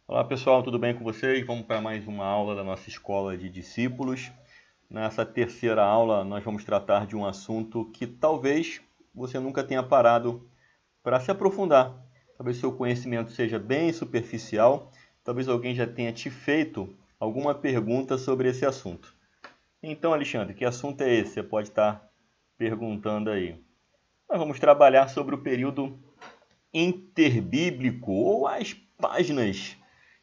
Olá pessoal, tudo bem com vocês? Vamos para mais uma aula da nossa escola de discípulos. Nessa terceira aula, nós vamos tratar de um assunto que talvez você nunca tenha parado para se aprofundar. Talvez seu conhecimento seja bem superficial, talvez alguém já tenha te feito alguma pergunta sobre esse assunto. Então, Alexandre, que assunto é esse? Você pode estar perguntando aí. Nós vamos trabalhar sobre o período interbíblico, ou as páginas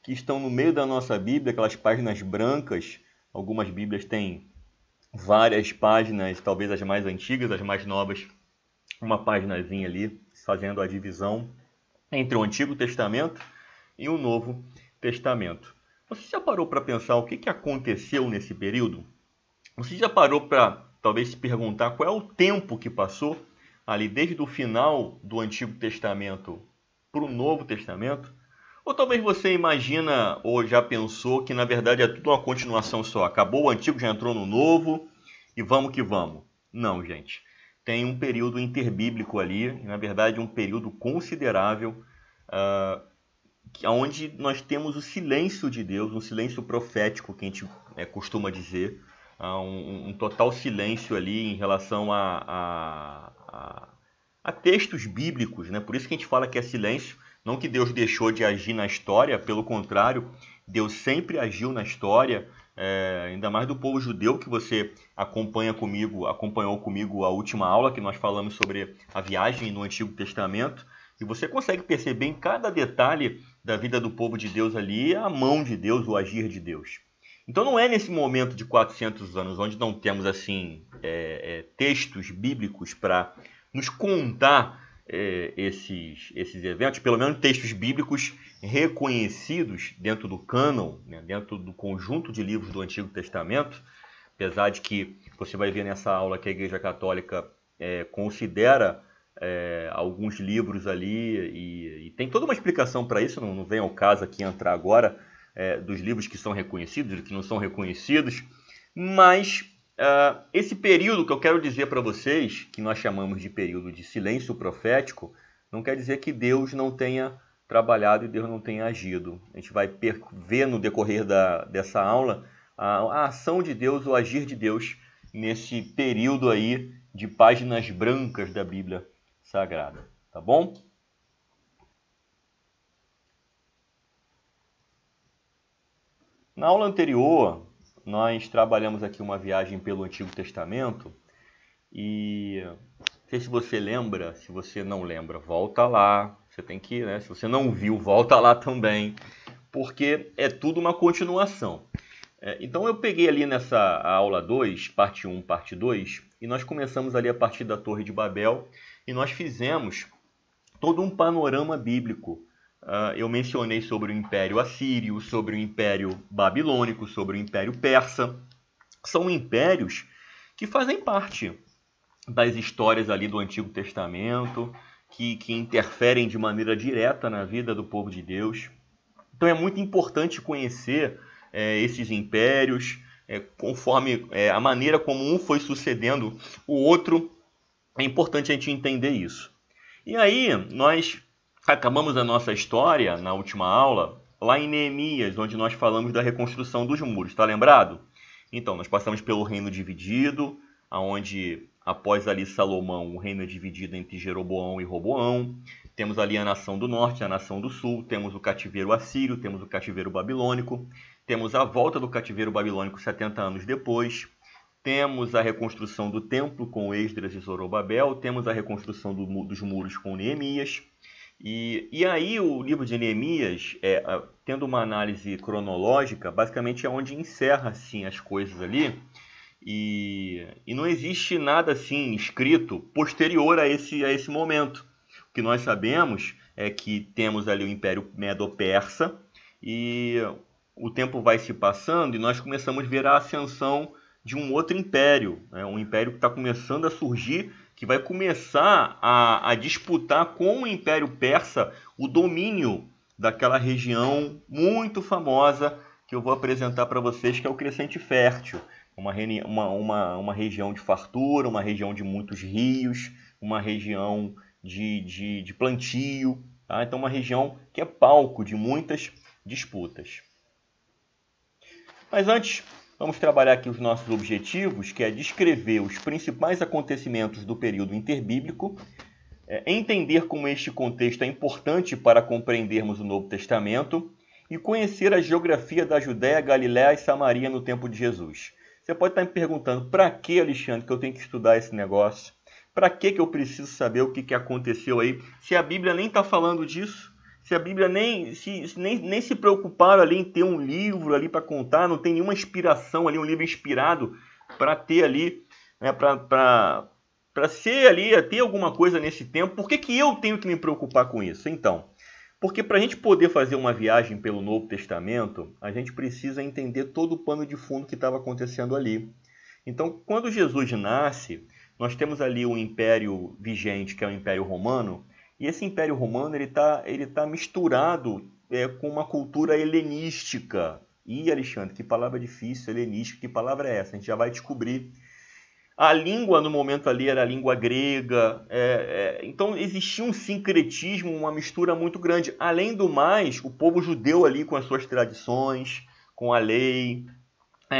que estão no meio da nossa Bíblia, aquelas páginas brancas. Algumas Bíblias têm várias páginas, talvez as mais antigas, as mais novas, uma paginazinha ali, fazendo a divisão entre o Antigo Testamento e o Novo Testamento. Você já parou para pensar o que aconteceu nesse período? Você já parou para talvez se perguntar qual é o tempo que passou ali desde o final do Antigo Testamento para o Novo Testamento? Ou talvez você imagina ou já pensou que na verdade é tudo uma continuação só. Acabou o Antigo, já entrou no Novo e vamos que vamos. Não, gente. Tem um período interbíblico ali, na verdade um período considerável, onde nós temos o silêncio de Deus, um silêncio profético que a gente costuma dizer, um total silêncio ali em relação a textos bíblicos, né? Por isso que a gente fala que é silêncio, não que Deus deixou de agir na história, pelo contrário, Deus sempre agiu na história, ainda mais do povo judeu, que você acompanhou comigo a última aula que nós falamos sobre a viagem no Antigo Testamento, e você consegue perceber em cada detalhe da vida do povo de Deus ali a mão de Deus, o agir de Deus. Então não é nesse momento de 400 anos, onde não temos assim textos bíblicos para nos contar esses eventos, pelo menos textos bíblicos reconhecidos dentro do cânon, né, dentro do conjunto de livros do Antigo Testamento, apesar de que você vai ver nessa aula que a Igreja Católica considera alguns livros ali, e tem toda uma explicação para isso, não vem ao caso aqui entrar agora, dos livros que são reconhecidos e que não são reconhecidos, mas esse período que eu quero dizer para vocês, que nós chamamos de período de silêncio profético, não quer dizer que Deus não tenha trabalhado e Deus não tenha agido. A gente vai ver no decorrer dessa aula a ação de Deus, o agir de Deus nesse período aí de páginas brancas da Bíblia Sagrada, tá bom? Na aula anterior, nós trabalhamos aqui uma viagem pelo Antigo Testamento e não sei se você lembra, se você não lembra, volta lá. Você tem que, né? Se você não viu, volta lá também, porque é tudo uma continuação. Então eu peguei ali nessa aula 2, parte 1, parte 2, e nós começamos ali a partir da Torre de Babel e nós fizemos todo um panorama bíblico. Eu mencionei sobre o Império Assírio, sobre o Império Babilônico, sobre o Império Persa. São impérios que fazem parte das histórias ali do Antigo Testamento, que interferem de maneira direta na vida do povo de Deus. Então é muito importante conhecer esses impérios, conforme a maneira como um foi sucedendo o outro, é importante a gente entender isso. E aí, nós acabamos a nossa história na última aula, lá em Neemias, onde nós falamos da reconstrução dos muros, está lembrado? Então, nós passamos pelo reino dividido, onde após ali Salomão, o reino é dividido entre Jeroboão e Roboão. Temos ali a nação do norte, a nação do sul, temos o cativeiro assírio, temos o cativeiro babilônico, temos a volta do cativeiro babilônico 70 anos depois, temos a reconstrução do templo com Esdras e Zorobabel, temos a reconstrução dos muros com Neemias. E aí o livro de Neemias, tendo uma análise cronológica, basicamente é onde encerra assim, as coisas ali. E não existe nada assim escrito posterior a esse momento. O que nós sabemos é que temos ali o Império Medo-Persa e o tempo vai se passando e nós começamos a ver a ascensão de um outro império, né? Um império que está começando a surgir, que vai começar a disputar com o Império Persa o domínio daquela região muito famosa que eu vou apresentar para vocês, que é o Crescente Fértil. Uma região de fartura, uma região de muitos rios, uma região de plantio. Tá? Então, uma região que é palco de muitas disputas. Mas antes, vamos trabalhar aqui os nossos objetivos, que é descrever os principais acontecimentos do período interbíblico, entender como este contexto é importante para compreendermos o Novo Testamento e conhecer a geografia da Judéia, Galiléia e Samaria no tempo de Jesus. Você pode estar me perguntando, para que, Alexandre, que eu tenho que estudar esse negócio? Para que eu preciso saber o que aconteceu aí? Se a Bíblia nem está falando disso, se a Bíblia nem se preocuparam ali em ter um livro ali para contar, não tem nenhuma inspiração ali, um livro inspirado para ter ali, né, para ser ali, ter alguma coisa nesse tempo, por que eu tenho que me preocupar com isso? Então, porque para a gente poder fazer uma viagem pelo Novo Testamento, a gente precisa entender todo o pano de fundo que estava acontecendo ali. Então, quando Jesus nasce, nós temos ali o império vigente, que é o Império Romano, e esse Império Romano ele tá misturado com uma cultura helenística. E, Alexandre, que palavra difícil, helenística, que palavra é essa? A gente já vai descobrir. A língua no momento ali era a língua grega, então existia um sincretismo, uma mistura muito grande. Além do mais, o povo judeu ali com as suas tradições, com a lei,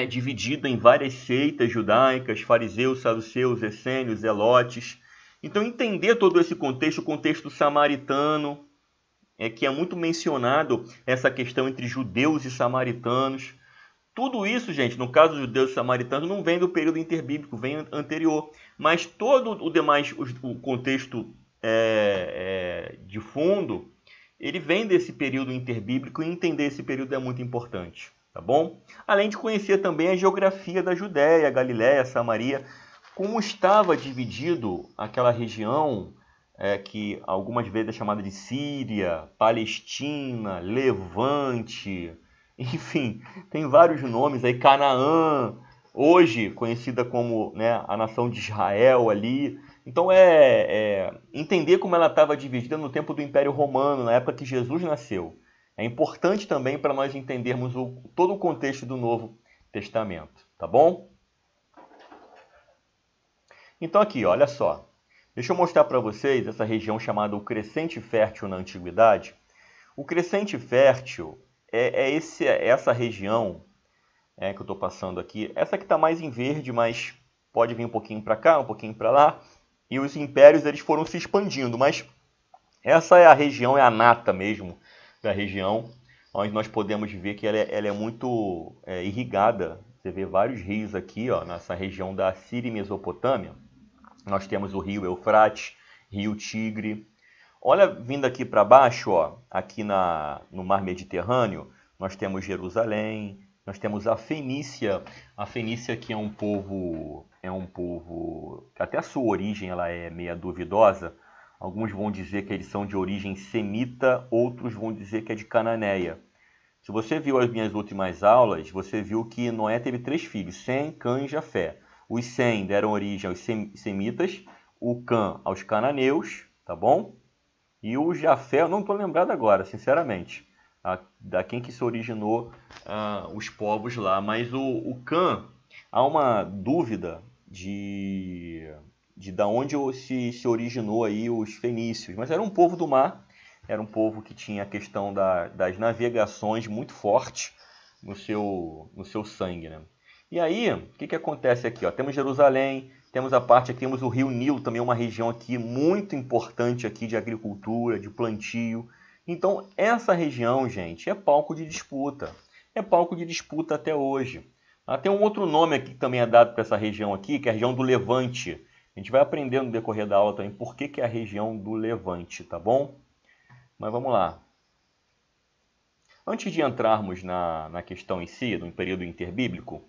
dividido em várias seitas judaicas, fariseus, saduceus, essênios, zelotes. Então entender todo esse contexto, o contexto samaritano, que é muito mencionado essa questão entre judeus e samaritanos. Tudo isso, gente, no caso dos judeus e samaritanos, não vem do período interbíblico, vem anterior. Mas todo o demais, o contexto de fundo, ele vem desse período interbíblico e entender esse período é muito importante, tá bom? Além de conhecer também a geografia da Judéia, Galiléia, Samaria, como estava dividido aquela região que algumas vezes é chamada de Síria, Palestina, Levante... Enfim, tem vários nomes aí, Canaã, hoje conhecida como, né, a nação de Israel ali. Então entender como ela estava dividida no tempo do Império Romano, na época que Jesus nasceu. É importante também para nós entendermos todo o contexto do Novo Testamento, tá bom? Então aqui, olha só. Deixa eu mostrar para vocês essa região chamada o Crescente Fértil na Antiguidade. O Crescente Fértil essa região que eu estou passando aqui. Essa que está mais em verde, mas pode vir um pouquinho para cá, um pouquinho para lá. E os impérios eles foram se expandindo, mas essa é a região, é a nata mesmo da região, onde nós podemos ver que ela é muito irrigada. Você vê vários rios aqui, ó, nessa região da Síria e Mesopotâmia. Nós temos o rio Eufrates, rio Tigre. Olha, vindo aqui para baixo, ó, aqui no Mar Mediterrâneo, nós temos Jerusalém, nós temos a Fenícia. A Fenícia que é um povo que até a sua origem ela é meio duvidosa. Alguns vão dizer que eles são de origem semita, outros vão dizer que é de cananeia. Se você viu as minhas últimas aulas, você viu que Noé teve 3 filhos, Sem, Cã e Jafé. Os Sem deram origem aos semitas, o Cã aos cananeus, tá bom? E o Jafé, eu não estou lembrado agora, sinceramente, da quem que se originou os povos lá. Mas o Cã, há uma dúvida de onde se originou aí os fenícios. Mas era um povo do mar, era um povo que tinha a questão das navegações muito forte no seu sangue, né? E aí, o que acontece aqui? Ó? Temos Jerusalém, temos a parte aqui, temos o Rio Nilo, também uma região aqui muito importante aqui de agricultura, de plantio. Então, essa região, gente, é palco de disputa. É palco de disputa até hoje. Tem um outro nome aqui que também é dado para essa região aqui, que é a região do Levante. A gente vai aprender no decorrer da aula também por que é a região do Levante, tá bom? Mas vamos lá. Antes de entrarmos na questão em si, no período interbíblico,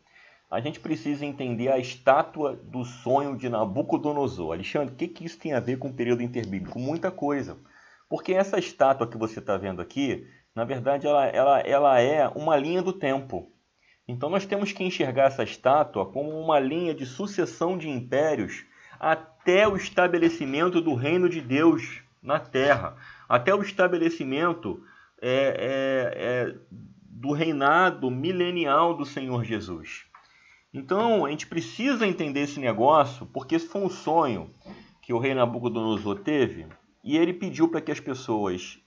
a gente precisa entender a estátua do sonho de Nabucodonosor. Alexandre, o que isso tem a ver com o período interbíblico? Muita coisa. Porque essa estátua que você está vendo aqui, na verdade, ela é uma linha do tempo. Então nós temos que enxergar essa estátua como uma linha de sucessão de impérios até o estabelecimento do reino de Deus na Terra. Até o estabelecimento do reinado milenial do Senhor Jesus. Então, a gente precisa entender esse negócio, porque esse foi um sonho que o rei Nabucodonosor teve, e ele pediu para que as pessoas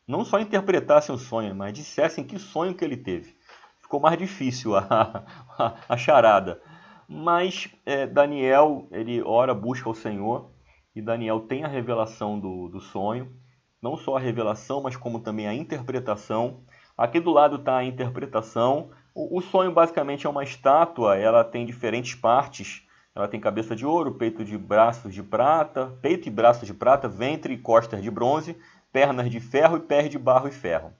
não só interpretassem o sonho, mas dissessem que sonho que ele teve. Ficou mais difícil a charada. Mas Daniel, ele ora, busca o Senhor, e Daniel tem a revelação do sonho. Não só a revelação, mas como também a interpretação. Aqui do lado está a interpretação. O sonho basicamente é uma estátua, ela tem diferentes partes. Ela tem cabeça de ouro, peito e braços de prata, ventre e costas de bronze, pernas de ferro e pés de barro e ferro.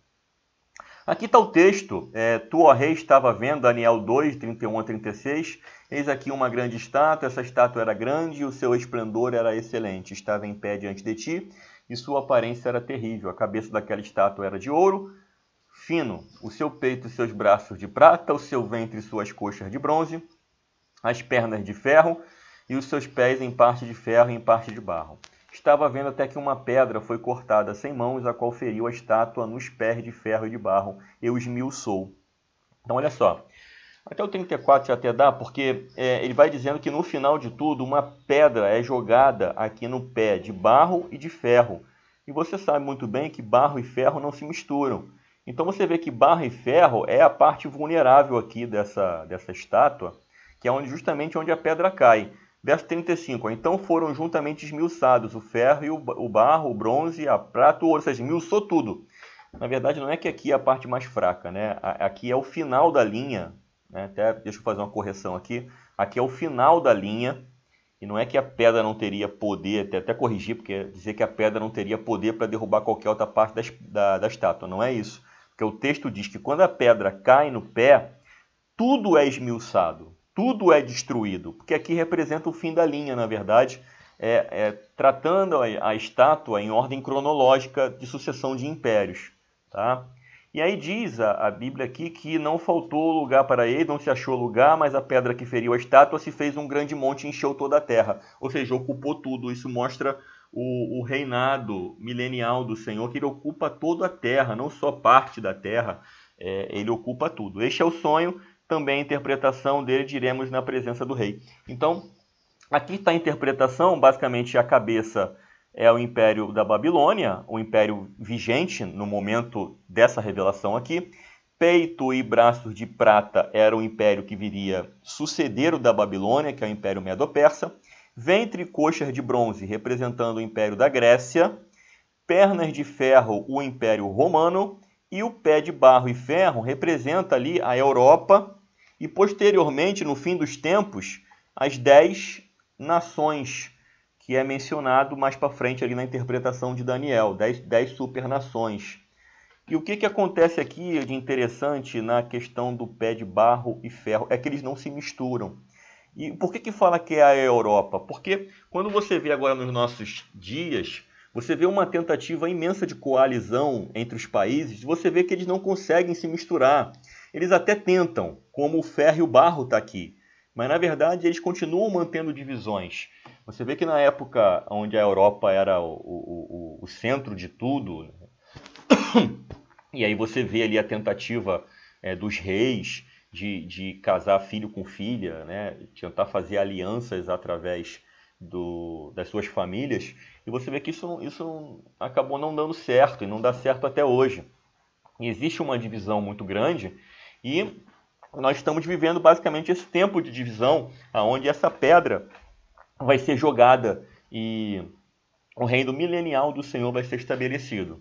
Aqui está o texto, tu, ó rei, estava vendo, Daniel 2, 31 a 36, eis aqui uma grande estátua, essa estátua era grande e o seu esplendor era excelente, estava em pé diante de ti e sua aparência era terrível, a cabeça daquela estátua era de ouro, fino, o seu peito e seus braços de prata, o seu ventre e suas coxas de bronze, as pernas de ferro e os seus pés em parte de ferro e em parte de barro. Estava vendo até que uma pedra foi cortada sem mãos, a qual feriu a estátua nos pés de ferro e de barro, e o esmiuçou. Então, olha só, até o 34 já até dá, porque ele vai dizendo que no final de tudo, uma pedra é jogada aqui no pé de barro e de ferro. E você sabe muito bem que barro e ferro não se misturam. Então, você vê que barro e ferro é a parte vulnerável aqui dessa estátua, que é justamente onde a pedra cai. Verso 35, então foram juntamente esmiuçados o ferro e o barro, o bronze, a prata, o ouro, ou seja, esmiuçou tudo. Na verdade, não é que aqui é a parte mais fraca, né? Aqui é o final da linha, né? Até deixa eu fazer uma correção aqui. Aqui é o final da linha, e não é que a pedra não teria poder, até corrigir, porque dizer que a pedra não teria poder para derrubar qualquer outra parte da estátua, não é isso. Porque o texto diz que quando a pedra cai no pé, tudo é esmiuçado. Tudo é destruído, porque aqui representa o fim da linha, na verdade, tratando a estátua em ordem cronológica de sucessão de impérios. Tá? E aí diz a Bíblia aqui que não faltou lugar para ele, não se achou lugar, mas a pedra que feriu a estátua se fez um grande monte e encheu toda a terra. Ou seja, ocupou tudo. Isso mostra o reinado milenial do Senhor, que ele ocupa toda a terra, não só parte da terra, ele ocupa tudo. Este é o sonho. Também a interpretação dele diremos na presença do rei. Então, aqui está a interpretação, basicamente a cabeça é o Império da Babilônia, o império vigente no momento dessa revelação aqui. Peito e braços de prata era o império que viria suceder o da Babilônia, que é o Império Medo-Persa. Ventre e coxas de bronze, representando o Império da Grécia. Pernas de ferro, o Império Romano. E o pé de barro e ferro representa ali a Europa. E, posteriormente, no fim dos tempos, as 10 nações, que é mencionado mais para frente ali na interpretação de Daniel, 10 supernações. E o que acontece aqui de interessante na questão do pé de barro e ferro é que eles não se misturam. E por que fala que é a Europa? Porque quando você vê agora nos nossos dias, você vê uma tentativa imensa de coalizão entre os países, você vê que eles não conseguem se misturar. Eles até tentam, como o ferro e o barro está aqui, mas na verdade eles continuam mantendo divisões. Você vê que na época onde a Europa era o centro de tudo, e aí você vê ali a tentativa dos reis de casar filho com filha, né? Tentar fazer alianças através das suas famílias, e você vê que isso acabou não dando certo, e não dá certo até hoje. E existe uma divisão muito grande, e nós estamos vivendo basicamente esse tempo de divisão, onde essa pedra vai ser jogada e o reino milenial do Senhor vai ser estabelecido.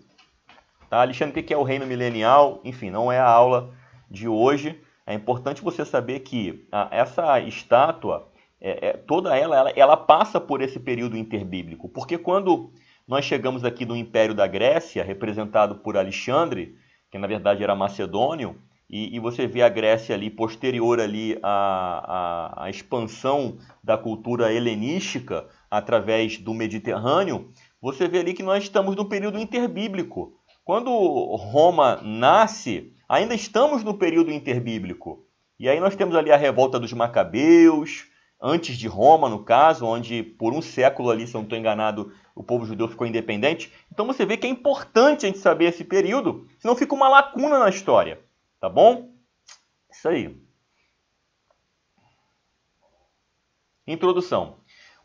Tá? Alexandre, o que é o reino milenial? Enfim, não é a aula de hoje. É importante você saber que essa estátua, toda ela passa por esse período interbíblico. Porque quando nós chegamos aqui no Império da Grécia, representado por Alexandre, que na verdade era macedônio, e você vê a Grécia ali, posterior ali à expansão da cultura helenística através do Mediterrâneo, você vê ali que nós estamos no período interbíblico. Quando Roma nasce, ainda estamos no período interbíblico. E aí nós temos ali a revolta dos Macabeus, antes de Roma, no caso, onde por um século ali, se eu não estou enganado, o povo judeu ficou independente. Então você vê que é importante a gente saber esse período, senão fica uma lacuna na história. Tá bom? Isso aí. Introdução.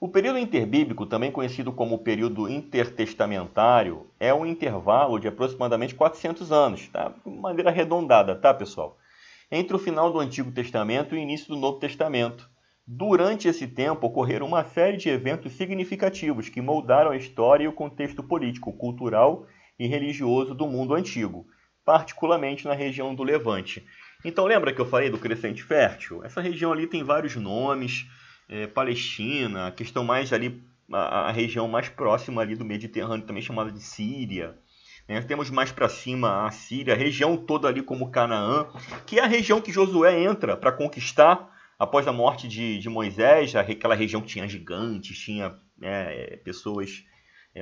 O período interbíblico, também conhecido como período intertestamentário, é um intervalo de aproximadamente 400 anos, tá? De maneira arredondada, tá, pessoal? Entre o final do Antigo Testamento e o início do Novo Testamento. Durante esse tempo, ocorreram uma série de eventos significativos que moldaram a história e o contexto político, cultural e religioso do mundo antigo, particularmente na região do Levante. Então, lembra que eu falei do Crescente Fértil? Essa região ali tem vários nomes, Palestina, a questão mais ali, a região mais próxima ali do Mediterrâneo, também chamada de Síria. Temos mais para cima a Síria, a região toda ali como Canaã, que é a região que Josué entra para conquistar após a morte de Moisés, aquela região que tinha gigantes, tinha pessoas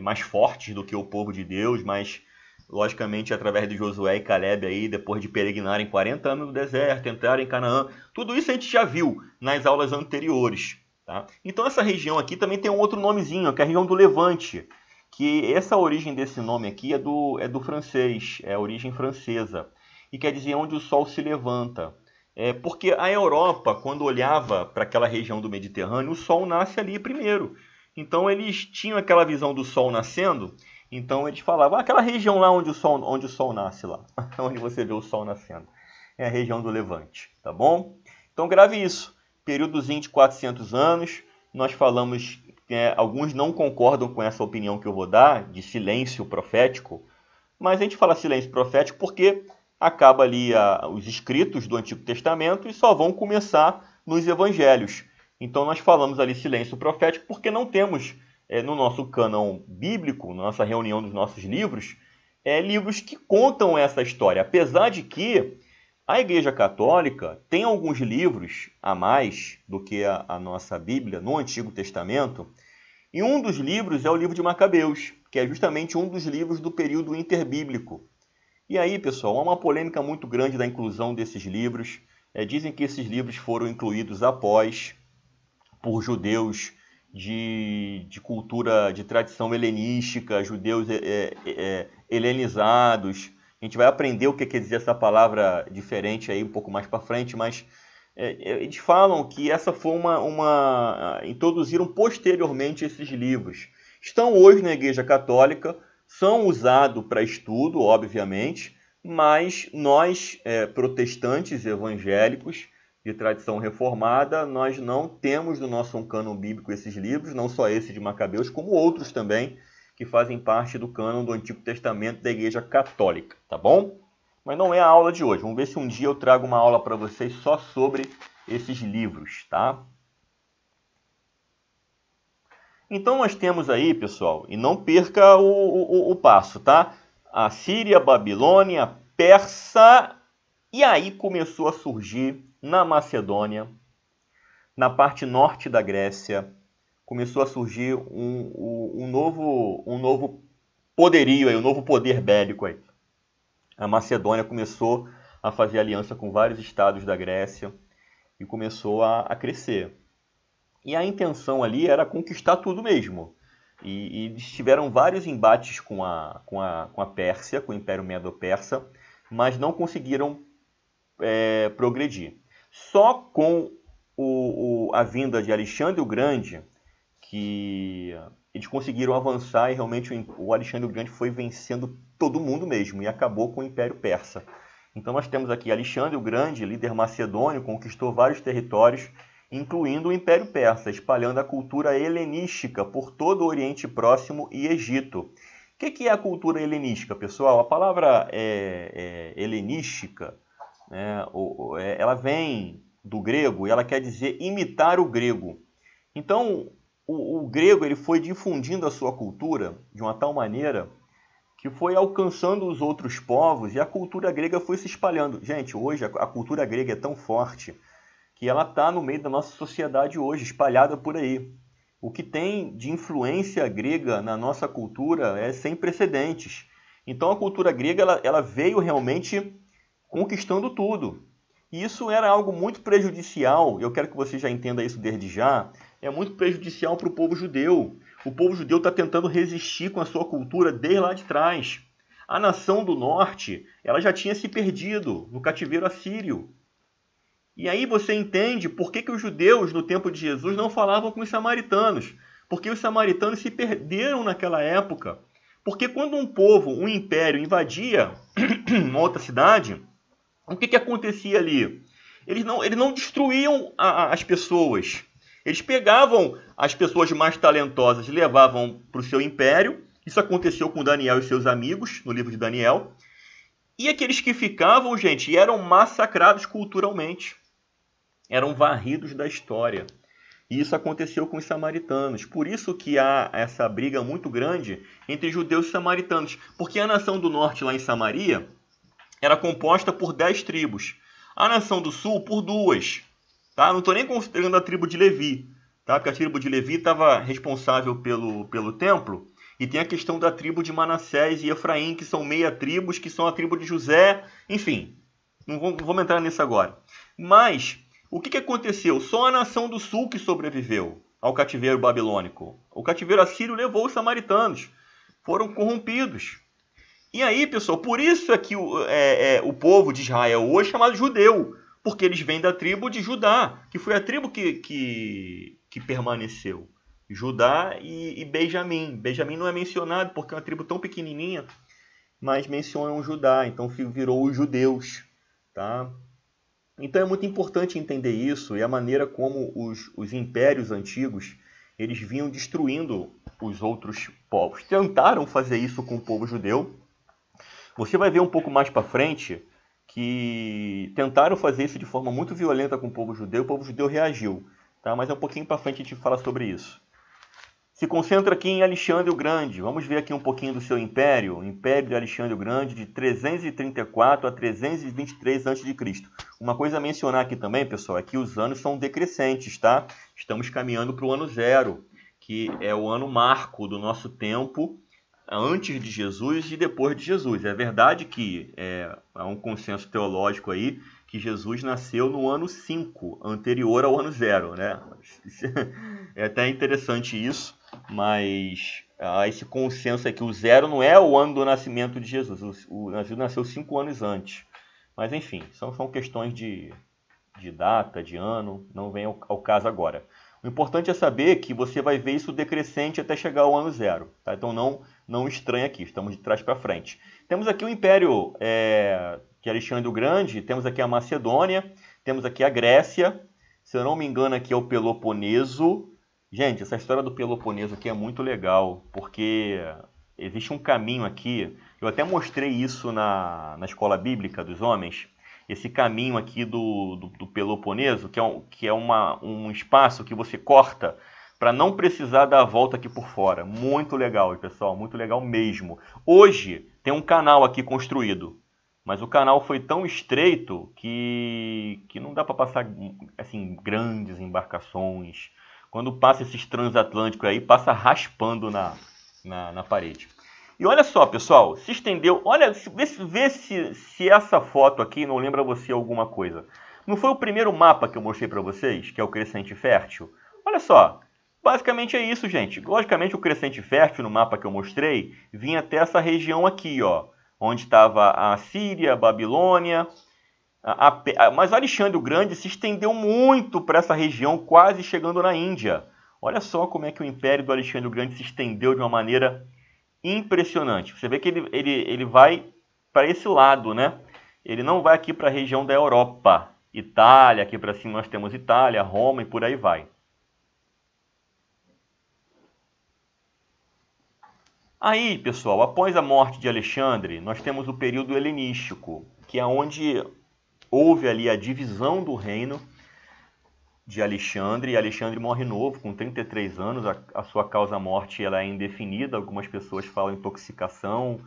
mais fortes do que o povo de Deus, mas logicamente através de Josué e Calebe, aí, depois de peregrinarem 40 anos no deserto, entrarem em Canaã, tudo isso a gente já viu nas aulas anteriores. Tá? Então essa região aqui também tem um outro nomezinho, que é a região do Levante, que essa origem desse nome aqui é do francês, é a origem francesa, e quer dizer onde o sol se levanta. Porque a Europa, quando olhava para aquela região do Mediterrâneo, o sol nasce ali primeiro. Então eles tinham aquela visão do sol nascendo, então eles falavam, aquela região lá onde o sol nasce lá, onde você vê o sol nascendo, é a região do Levante, tá bom? Então grave isso, períodozinho de 400 anos, nós falamos, alguns não concordam com essa opinião que eu vou dar, de silêncio profético, mas a gente fala silêncio profético porque acaba ali os escritos do Antigo Testamento e só vão começar nos Evangelhos. Então nós falamos ali silêncio profético porque não temos no nosso cânon bíblico, na nossa reunião dos nossos livros, livros que contam essa história. Apesar de que a Igreja Católica tem alguns livros a mais do que a nossa Bíblia no Antigo Testamento, e um dos livros é o livro de Macabeus, que é justamente um dos livros do período interbíblico. E aí, pessoal, há uma polêmica muito grande da inclusão desses livros. Dizem que esses livros foram incluídos após por judeus de cultura, de tradição helenística, judeus helenizados. A gente vai aprender o que quer dizer essa palavra diferente aí um pouco mais para frente, mas eles falam que essa foi introduziram posteriormente esses livros. Estão hoje na Igreja Católica, são usados para estudo, obviamente, mas nós, protestantes evangélicos, de tradição reformada, nós não temos no nosso cânon bíblico esses livros, não só esse de Macabeus, como outros também, que fazem parte do cânon do Antigo Testamento da Igreja Católica, tá bom? Mas não é a aula de hoje. Vamos ver se um dia eu trago uma aula para vocês só sobre esses livros, tá? Então nós temos aí, pessoal, e não perca o passo, tá? A Síria, Babilônia, Persa, e aí começou a surgir na Macedônia, na parte norte da Grécia, começou a surgir um novo poderio, um novo poder bélico aí. A Macedônia começou a fazer aliança com vários estados da Grécia e começou a crescer. E a intenção ali era conquistar tudo mesmo. E eles tiveram vários embates com a Pérsia, com o Império Medo-Persa, mas não conseguiram progredir. Só com a vinda de Alexandre o Grande, que eles conseguiram avançar e realmente o Alexandre o Grande foi vencendo todo mundo mesmo e acabou com o Império Persa. Então nós temos aqui Alexandre o Grande, líder macedônio, conquistou vários territórios, incluindo o Império Persa, espalhando a cultura helenística por todo o Oriente Próximo e Egito. O que é a cultura helenística, pessoal? A palavra helenística, ela vem do grego e ela quer dizer imitar o grego. Então, o grego ele foi difundindo a sua cultura de uma tal maneira que foi alcançando os outros povos e a cultura grega foi se espalhando. Gente, hoje a cultura grega é tão forte que ela está no meio da nossa sociedade hoje, espalhada por aí. O que tem de influência grega na nossa cultura é sem precedentes. Então a cultura grega ela veio realmente conquistando tudo. E isso era algo muito prejudicial, eu quero que você já entenda isso desde já, é muito prejudicial para o povo judeu. O povo judeu está tentando resistir com a sua cultura desde lá de trás. A nação do norte ela já tinha se perdido no cativeiro assírio. E aí você entende por que os judeus, no tempo de Jesus, não falavam com os samaritanos. Porque os samaritanos se perderam naquela época. Porque quando um povo, um império invadia uma outra cidade, o que acontecia ali? Eles não destruíam as pessoas. Eles pegavam as pessoas mais talentosas e levavam para o seu império. Isso aconteceu com Daniel e seus amigos, no livro de Daniel. E aqueles que ficavam, gente, eram massacrados culturalmente. Eram varridos da história. E isso aconteceu com os samaritanos. Por isso que há essa briga muito grande entre judeus e samaritanos. Porque a nação do norte, lá em Samaria, era composta por 10 tribos. A nação do sul, por 2. Tá? Não estou nem considerando a tribo de Levi. Tá? Porque a tribo de Levi estava responsável pelo templo. E tem a questão da tribo de Manassés e Efraim, que são meia tribos, que são a tribo de José. Enfim, não vamos entrar nisso agora. Mas o que aconteceu? Só a nação do sul que sobreviveu ao cativeiro babilônico. O cativeiro assírio levou os samaritanos. Foram corrompidos. E aí, pessoal, por isso é que o povo de Israel hoje é chamado judeu. Porque eles vêm da tribo de Judá, que foi a tribo que permaneceu. Judá e Benjamim. Benjamim não é mencionado porque é uma tribo tão pequenininha, mas mencionam Judá, então virou os judeus. Tá? Então é muito importante entender isso e a maneira como os impérios antigos eles vinham destruindo os outros povos. Tentaram fazer isso com o povo judeu. Você vai ver um pouco mais para frente que tentaram fazer isso de forma muito violenta com o povo judeu reagiu. Tá? Mas é um pouquinho para frente a gente fala sobre isso. Se concentra aqui em Alexandre o Grande. Vamos ver aqui um pouquinho do seu império. O Império de Alexandre o Grande, de 334 a 323 a.C. Uma coisa a mencionar aqui também, pessoal, é que os anos são decrescentes, tá? Estamos caminhando para o ano 0, que é o ano marco do nosso tempo, antes de Jesus e depois de Jesus. É verdade que há um consenso teológico aí que Jesus nasceu no ano 5, anterior ao ano 0, né? É até interessante isso, mas há esse consenso é que o 0 não é o ano do nascimento de Jesus. Jesus nasceu 5 anos antes. Mas enfim, são questões de data, de ano, não vem ao caso agora. O importante é saber que você vai ver isso decrescente até chegar ao ano 0. Tá? Então não estranha aqui, estamos de trás para frente. Temos aqui o Império de Alexandre o Grande, temos aqui a Macedônia, temos aqui a Grécia, se eu não me engano aqui é o Peloponeso. Gente, essa história do Peloponeso aqui é muito legal, porque existe um caminho aqui, eu até mostrei isso na escola bíblica dos homens, esse caminho aqui do Peloponeso, que é um espaço que você corta para não precisar dar a volta aqui por fora. Muito legal, pessoal, muito legal mesmo. Hoje tem um canal aqui construído, mas o canal foi tão estreito que não dá para passar assim, grandes embarcações. Quando passa esses transatlânticos aí, passa raspando na parede. E olha só, pessoal, se estendeu. Olha, vê se essa foto aqui não lembra você alguma coisa. Não foi o primeiro mapa que eu mostrei para vocês, que é o crescente fértil? Olha só, basicamente é isso, gente. Logicamente, o crescente fértil no mapa que eu mostrei vinha até essa região aqui, ó, onde estava a Síria, a Babilônia. Mas Alexandre o Grande se estendeu muito para essa região, quase chegando na Índia. Olha só como é que o Império do Alexandre o Grande se estendeu de uma maneira impressionante. Você vê que ele vai para esse lado, né? Ele não vai aqui para a região da Europa. Itália, aqui para cima nós temos Itália, Roma e por aí vai. Aí, pessoal, após a morte de Alexandre, nós temos o período helenístico, que é onde houve ali a divisão do reino de Alexandre, e Alexandre morre novo, com 33 anos, a sua causa-morte ela é indefinida, algumas pessoas falam intoxicação,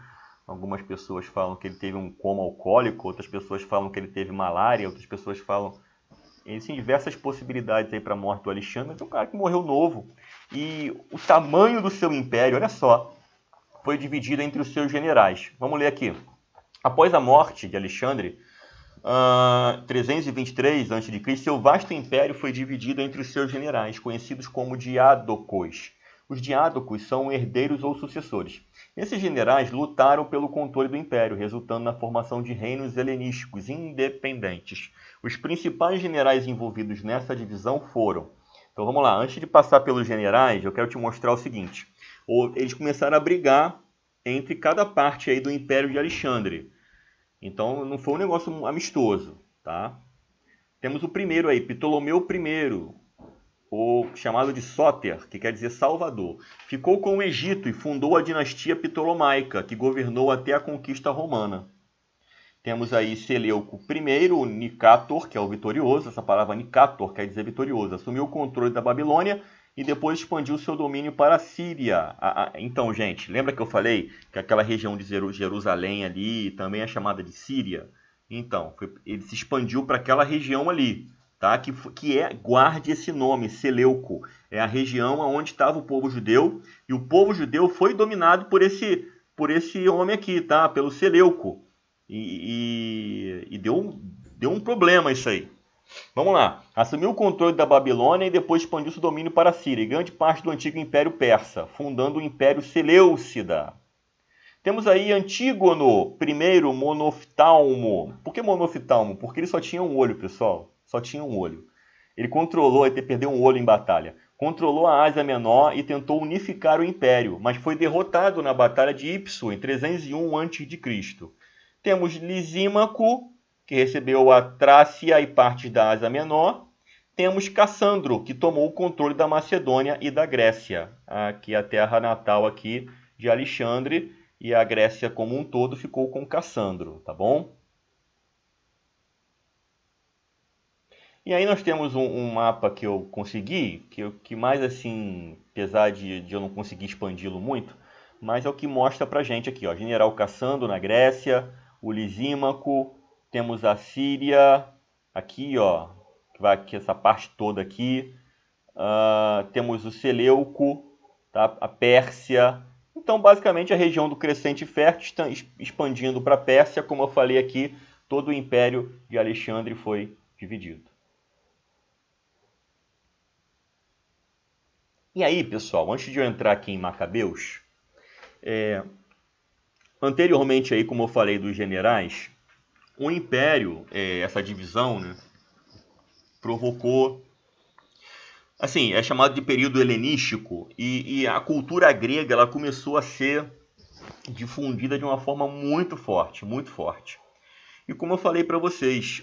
algumas pessoas falam que ele teve um coma alcoólico, outras pessoas falam que ele teve malária, outras pessoas falam... Existem diversas possibilidades aí para a morte do Alexandre, mas é um cara que morreu novo, e o tamanho do seu império, olha só, foi dividido entre os seus generais. Vamos ler aqui. Após a morte de Alexandre, 323 a.C., seu vasto império foi dividido entre os seus generais, conhecidos como diádocos. Os diádocos são herdeiros ou sucessores. Esses generais lutaram pelo controle do império, resultando na formação de reinos helenísticos independentes. Os principais generais envolvidos nessa divisão foram Então vamos lá, antes de passar pelos generais, eu quero te mostrar o seguinte. Eles começaram a brigar entre cada parte aí do Império de Alexandre. Então não foi um negócio amistoso, tá? Temos o primeiro aí, Ptolomeu I, o chamado de Sóter, que quer dizer Salvador. Ficou com o Egito e fundou a dinastia Ptolomaica, que governou até a conquista romana. Temos aí Seleuco I, o Nicator, que é o vitorioso. Essa palavra Nicator quer dizer vitorioso. Assumiu o controle da Babilônia e depois expandiu seu domínio para a Síria. Então, gente, lembra que eu falei que aquela região de Jerusalém ali também é chamada de Síria? Então, ele se expandiu para aquela região ali, tá? Guarde esse nome, Seleuco. É a região onde estava o povo judeu, e o povo judeu foi dominado por esse homem aqui, tá? Pelo Seleuco. E deu um problema isso aí. Vamos lá. Assumiu o controle da Babilônia e depois expandiu seu domínio para a Síria e grande parte do antigo Império Persa, fundando o Império Seleucida. Temos aí Antígono I Monoftalmo. Por que Monoftalmo? Porque ele só tinha um olho, pessoal. Só tinha um olho. Ele controlou, ele perdeu um olho em batalha. Controlou a Ásia Menor e tentou unificar o Império, mas foi derrotado na Batalha de Ipso, em 301 a.C. Temos Lisímaco, que recebeu a Trácia e partes da Ásia Menor. Temos Cassandro, que tomou o controle da Macedônia e da Grécia, aqui a terra natal aqui de Alexandre, e a Grécia como um todo ficou com Cassandro, tá bom? E aí nós temos um mapa que eu consegui, que mais assim, apesar de eu não conseguir expandi-lo muito, mas é o que mostra pra gente aqui, ó, General Cassandro na Grécia, o Lisímaco, temos a Síria, aqui, ó, que vai aqui essa parte toda aqui, temos o Seleuco, tá? A Pérsia. Então, basicamente, a região do Crescente Fértil está expandindo para a Pérsia. Como eu falei aqui, todo o Império de Alexandre foi dividido. E aí, pessoal, antes de eu entrar aqui em Macabeus, anteriormente aí, como eu falei dos generais, o Império, essa divisão, né, provocou, assim, é chamado de período helenístico, e a cultura grega ela começou a ser difundida de uma forma muito forte, muito forte. E como eu falei para vocês,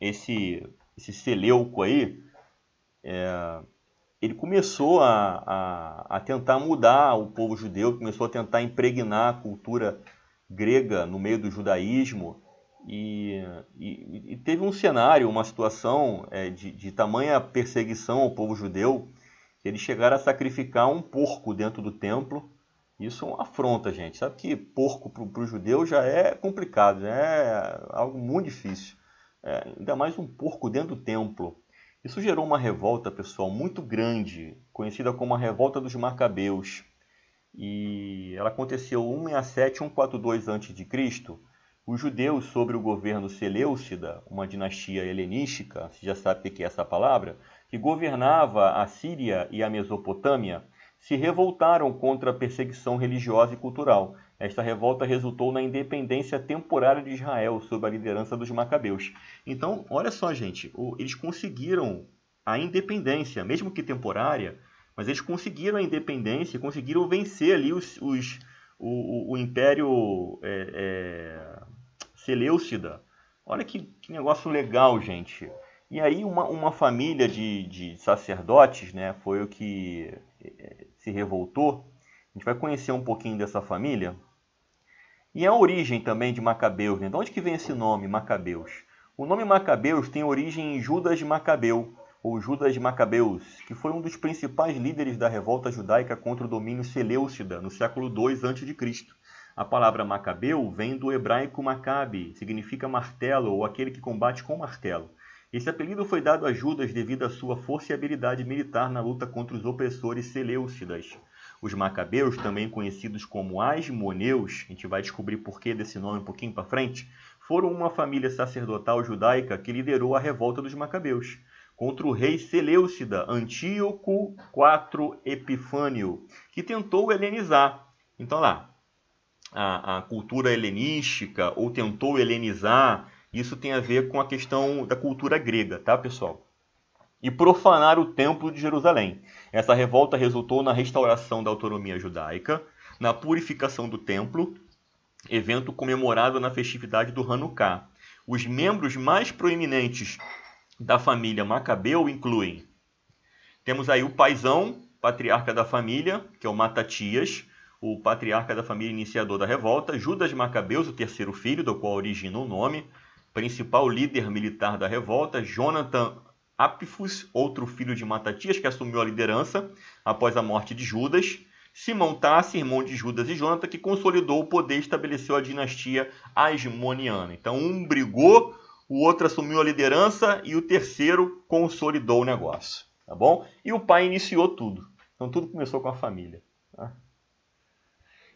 esse Seleuco aí, ele começou a tentar mudar o povo judeu, começou a tentar impregnar a cultura grega no meio do judaísmo, e teve um cenário, uma situação de tamanha perseguição ao povo judeu, que eles chegaram a sacrificar um porco dentro do templo. Isso é uma afronta, gente. Sabe que porco para o judeu já é complicado, já é algo muito difícil. Ainda mais um porco dentro do templo. Isso gerou uma revolta, pessoal, muito grande, conhecida como a Revolta dos Macabeus. E ela aconteceu 167 e 142 a.C. Os judeus, sob o governo Seleucida, uma dinastia helenística, você já sabe o que é essa palavra, que governava a Síria e a Mesopotâmia, se revoltaram contra a perseguição religiosa e cultural. Esta revolta resultou na independência temporária de Israel, sob a liderança dos Macabeus. Então, olha só, gente, eles conseguiram a independência, mesmo que temporária, mas eles conseguiram a independência, conseguiram vencer ali o Império Seleucida. Olha que negócio legal, gente. E aí uma família de sacerdotes, né, foi o que se revoltou. A gente vai conhecer um pouquinho dessa família. E a origem também de Macabeus, né? De onde que vem esse nome, Macabeus? O nome Macabeus tem origem em Judas de Macabeu, ou Judas de Macabeus, que foi um dos principais líderes da revolta judaica contra o domínio seleucida, no século II a.C. A palavra Macabeu vem do hebraico Macabe, significa martelo ou aquele que combate com martelo. Esse apelido foi dado a Judas devido à sua força e habilidade militar na luta contra os opressores seleucidas. Os Macabeus, também conhecidos como Asmoneus, a gente vai descobrir porquê desse nome um pouquinho para frente, foram uma família sacerdotal judaica que liderou a revolta dos Macabeus contra o rei Seleucida, Antíoco IV Epifânio, que tentou helenizar. Então lá, a cultura helenística, ou tentou helenizar, isso tem a ver com a questão da cultura grega, tá, pessoal? e profanar o Templo de Jerusalém. Essa revolta resultou na restauração da autonomia judaica, na purificação do templo, evento comemorado na festividade do Hanukkah. Os membros mais proeminentes da família Macabeu incluem: temos aí o paizão, patriarca da família, que é o Matatias, o patriarca da família iniciador da revolta; Judas Macabeus, o terceiro filho, do qual origina o nome, principal líder militar da revolta; Jonathan Apifus, outro filho de Matatias, que assumiu a liderança após a morte de Judas; Simão Tassi, irmão de Judas e Jonathan, que consolidou o poder e estabeleceu a dinastia Asmoniana. Então, um brigou, o outro assumiu a liderança e o terceiro consolidou o negócio, tá bom? E o pai iniciou tudo. Então, tudo começou com a família, tá?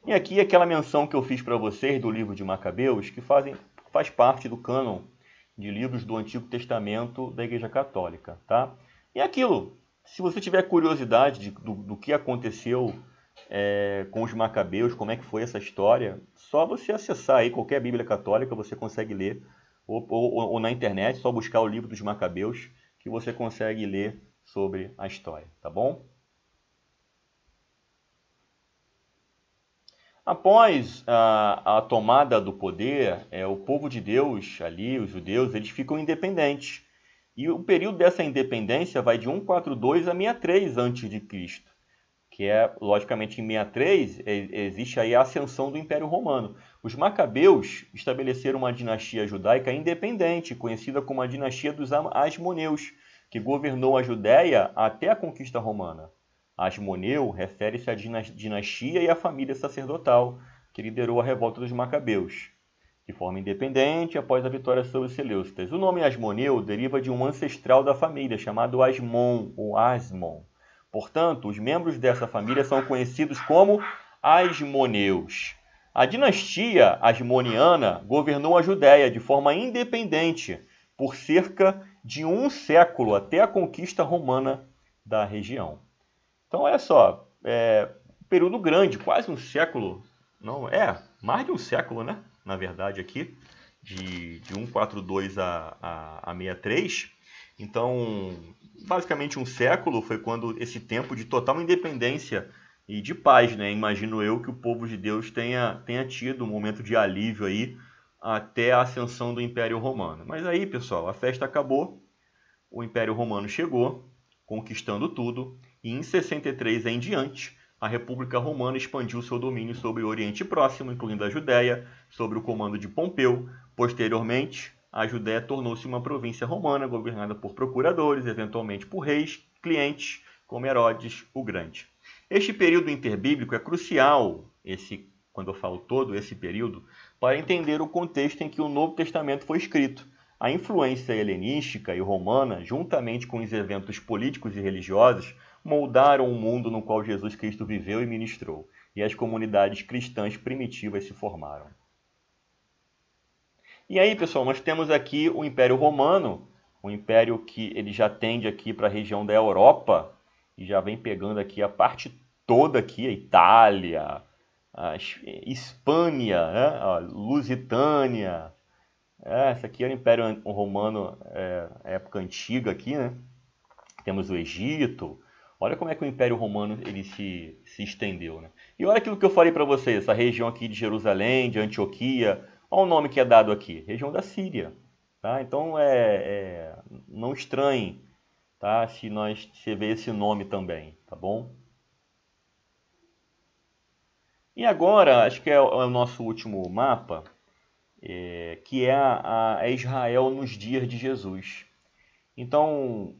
E aqui aquela menção que eu fiz para vocês do livro de Macabeus, que faz parte do cânon de livros do Antigo Testamento da Igreja Católica, tá? E aquilo, se você tiver curiosidade do que aconteceu com os Macabeus, como é que foi essa história, só você acessar aí qualquer Bíblia católica, você consegue ler, ou na internet, só buscar o livro dos Macabeus, que você consegue ler sobre a história, tá bom? Após a tomada do poder, o povo de Deus ali, os judeus, eles ficam independentes. E o período dessa independência vai de 142 a 63 a.C., que é, logicamente, em 63, existe aí a ascensão do Império Romano. Os Macabeus estabeleceram uma dinastia judaica independente, conhecida como a dinastia dos Asmoneus, que governou a Judéia até a conquista romana. Asmoneu refere-se à dinastia e à família sacerdotal, que liderou a revolta dos Macabeus, de forma independente após a vitória sobre os Seleucidas. O nome Asmoneu deriva de um ancestral da família, chamado Asmon, ou Asmon. Portanto, os membros dessa família são conhecidos como Asmoneus. A dinastia asmoniana governou a Judéia de forma independente por cerca de um século, até a conquista romana da região. Então, olha só, período grande, quase um século, não mais de um século, né? Na verdade, aqui, de 142 a 63. Então, basicamente um século foi quando esse tempo de total independência e de paz, né? Imagino eu que o povo de Deus tenha tido um momento de alívio aí até a ascensão do Império Romano. Mas aí, pessoal, a festa acabou, o Império Romano chegou, conquistando tudo, e em 63 em diante, a República Romana expandiu seu domínio sobre o Oriente Próximo, incluindo a Judéia, sob o comando de Pompeu. Posteriormente, a Judéia tornou-se uma província romana, governada por procuradores, eventualmente por reis, clientes, como Herodes o Grande. Este período interbíblico é crucial, quando eu falo todo esse período, para entender o contexto em que o Novo Testamento foi escrito. A influência helenística e romana, juntamente com os eventos políticos e religiosos, moldaram o mundo no qual Jesus Cristo viveu e ministrou, e as comunidades cristãs primitivas se formaram. E aí, pessoal, nós temos aqui o Império Romano, um império que ele já tende aqui para a região da Europa, e já vem pegando aqui a parte toda aqui, a Itália, a Hispânia, né? A Lusitânia. Esse aqui era o Império Romano, época antiga aqui, né? Temos o Egito. Olha como é que o Império Romano ele se estendeu, né? E olha aquilo que eu falei para vocês, essa região aqui de Jerusalém, de Antioquia, olha o nome que é dado aqui, região da Síria. Tá? Então, não estranhe, tá? Se você vê esse nome também, tá bom? E agora, acho que é o nosso último mapa, que é Israel nos dias de Jesus. Então,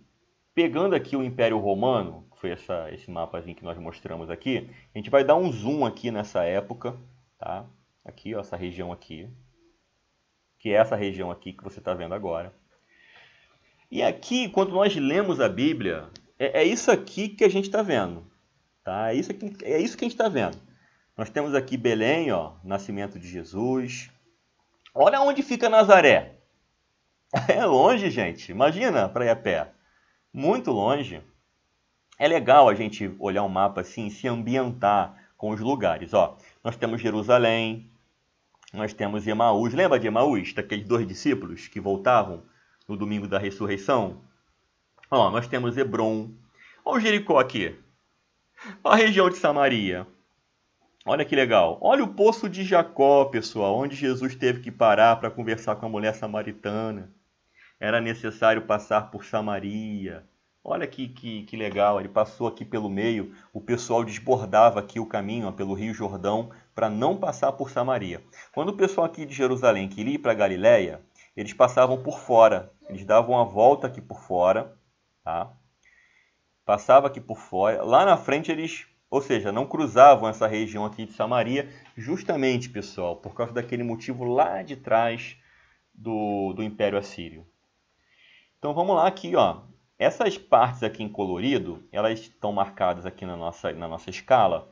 pegando aqui o Império Romano, que foi esse mapazinho que nós mostramos aqui, a gente vai dar um zoom aqui nessa época, tá? Aqui, ó, essa região aqui, que é essa região aqui que você está vendo agora. E aqui, quando nós lemos a Bíblia, é isso aqui que a gente está vendo, tá? É isso que a gente está vendo. Nós temos aqui Belém, ó, nascimento de Jesus. Olha onde fica Nazaré. É longe, gente. Imagina para ir a pé. Muito longe. É legal a gente olhar um mapa assim e se ambientar com os lugares. Ó, nós temos Jerusalém, nós temos Emaús. Lembra de Emaús? Daqueles 2 discípulos que voltavam no domingo da ressurreição? Ó, nós temos Hebron. Olha o Jericó aqui. Olha a região de Samaria. Olha que legal. Olha o poço de Jacó, pessoal, onde Jesus teve que parar para conversar com a mulher samaritana. Era necessário passar por Samaria. Olha que legal, ele passou aqui pelo meio, o pessoal desbordava aqui o caminho, ó, pelo Rio Jordão, para não passar por Samaria. Quando o pessoal aqui de Jerusalém queria ir para Galiléia, eles passavam por fora, eles davam a volta aqui por fora, tá? Passava aqui por fora, lá na frente eles, ou seja, não cruzavam essa região aqui de Samaria, justamente, pessoal, por causa daquele motivo lá de trás do Império Assírio. Então vamos lá aqui, ó. Essas partes aqui em colorido, elas estão marcadas aqui na nossa escala.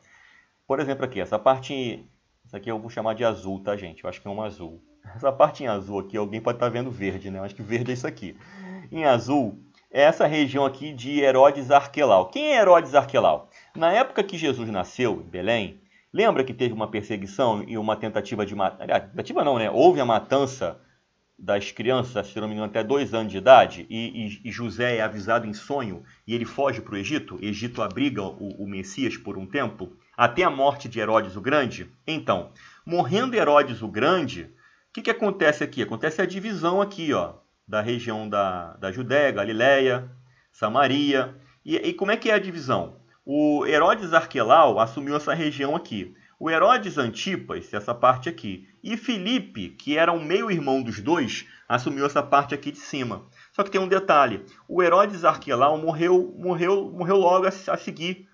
Por exemplo, aqui, essa parte, isso aqui eu vou chamar de azul, tá, gente? Eu acho que é um azul. Essa parte em azul aqui, alguém pode estar vendo verde, né? Eu acho que verde é isso aqui. Em azul, é essa região aqui de Herodes Arquelau. Quem é Herodes Arquelau? Na época que Jesus nasceu, em Belém, lembra que teve uma perseguição e uma tentativa de matar... Tentativa não, né? Houve a matança das crianças, se não me engano, até 2 anos de idade, e José é avisado em sonho, e ele foge para o Egito. Egito abriga o Messias por um tempo, até a morte de Herodes o Grande. Então, morrendo Herodes o Grande, o que acontece aqui? Acontece a divisão aqui, ó, da região da Judéia, Galiléia, Samaria. E como é que é a divisão? O Herodes Arquelau assumiu essa região aqui. O Herodes Antipas, essa parte aqui. E Filipe, que era um meio-irmão dos dois, assumiu essa parte aqui de cima. Só que tem um detalhe. O Herodes Arquelau morreu logo a seguir.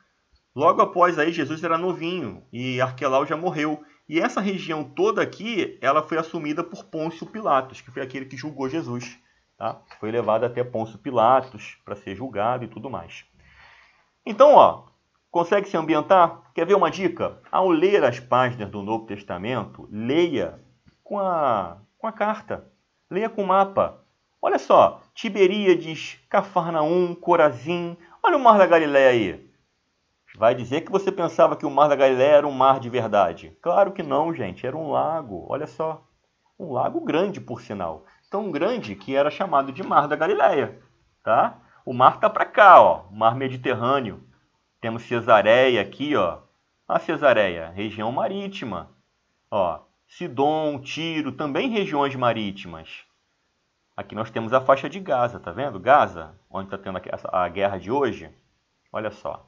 Logo após aí, Jesus era novinho e Arquelau já morreu. E essa região toda aqui, ela foi assumida por Pôncio Pilatos, que foi aquele que julgou Jesus. Tá? Foi levado até Pôncio Pilatos para ser julgado e tudo mais. Então, ó, consegue se ambientar? Quer ver uma dica? Ao ler as páginas do Novo Testamento, leia com a carta. Leia com o mapa. Olha só, Tiberíades, Cafarnaum, Corazim. Olha o Mar da Galileia aí. Vai dizer que você pensava que o Mar da Galileia era um mar de verdade. Claro que não, gente. Era um lago. Olha só. Um lago grande, por sinal. Tão grande que era chamado de Mar da Galileia. Tá? O mar está para cá, ó. Mar Mediterrâneo. Temos Cesareia aqui, ó. A Cesareia, região marítima. Ó, Sidom, Tiro, também regiões marítimas. Aqui nós temos a faixa de Gaza, tá vendo? Gaza, onde está tendo a guerra de hoje. Olha só.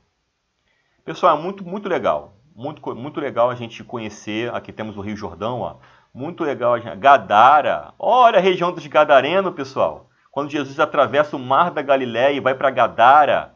Pessoal, é muito legal. Muito legal a gente conhecer. Aqui temos o Rio Jordão, ó. Muito legal. Gadara. Olha a região dos Gadarenos, pessoal. Quando Jesus atravessa o Mar da Galileia e vai para Gadara,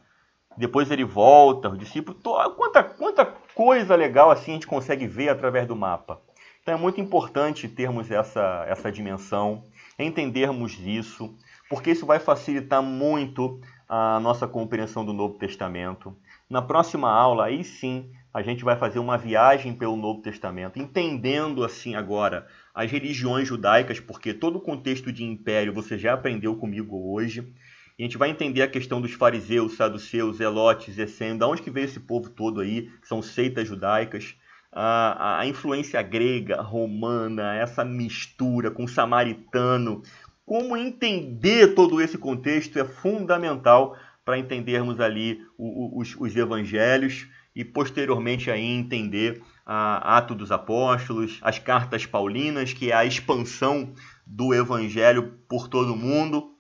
depois ele volta, os discípulos... Quanta coisa legal assim a gente consegue ver através do mapa. Então é muito importante termos essa dimensão, entendermos isso, porque isso vai facilitar muito a nossa compreensão do Novo Testamento. Na próxima aula, aí sim, a gente vai fazer uma viagem pelo Novo Testamento, entendendo assim agora as religiões judaicas, porque todo o contexto de império você já aprendeu comigo hoje. E a gente vai entender a questão dos fariseus, saduceus, zelotes, essênios, de onde que veio esse povo todo aí, que são seitas judaicas, a influência grega, romana, essa mistura com o samaritano. Como entender todo esse contexto é fundamental para entendermos ali os evangelhos e posteriormente aí entender Atos dos Apóstolos, as cartas paulinas, que é a expansão do evangelho por todo o mundo.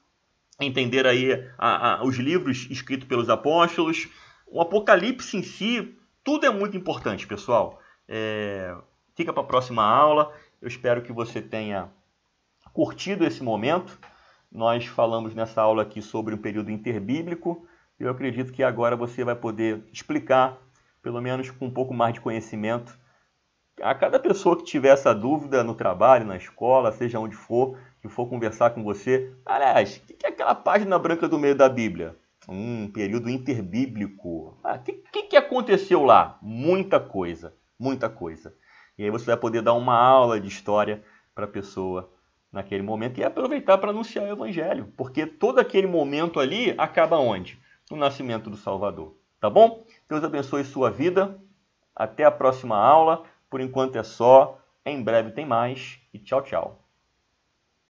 Entender aí os livros escritos pelos apóstolos, o Apocalipse em si, tudo é muito importante, pessoal. Fica para a próxima aula. Eu espero que você tenha curtido esse momento. Nós falamos nessa aula aqui sobre um período interbíblico. Eu acredito que agora você vai poder explicar, pelo menos com um pouco mais de conhecimento, a cada pessoa que tiver essa dúvida no trabalho, na escola, seja onde for, que for conversar com você. Aliás, o que é aquela página branca do meio da Bíblia? Período interbíblico. O que aconteceu lá? Muita coisa, muita coisa. E aí você vai poder dar uma aula de história para a pessoa naquele momento e aproveitar para anunciar o Evangelho. Porque todo aquele momento ali acaba onde? No nascimento do Salvador. Tá bom? Deus abençoe sua vida. Até a próxima aula. Por enquanto é só. Em breve tem mais. E tchau, tchau.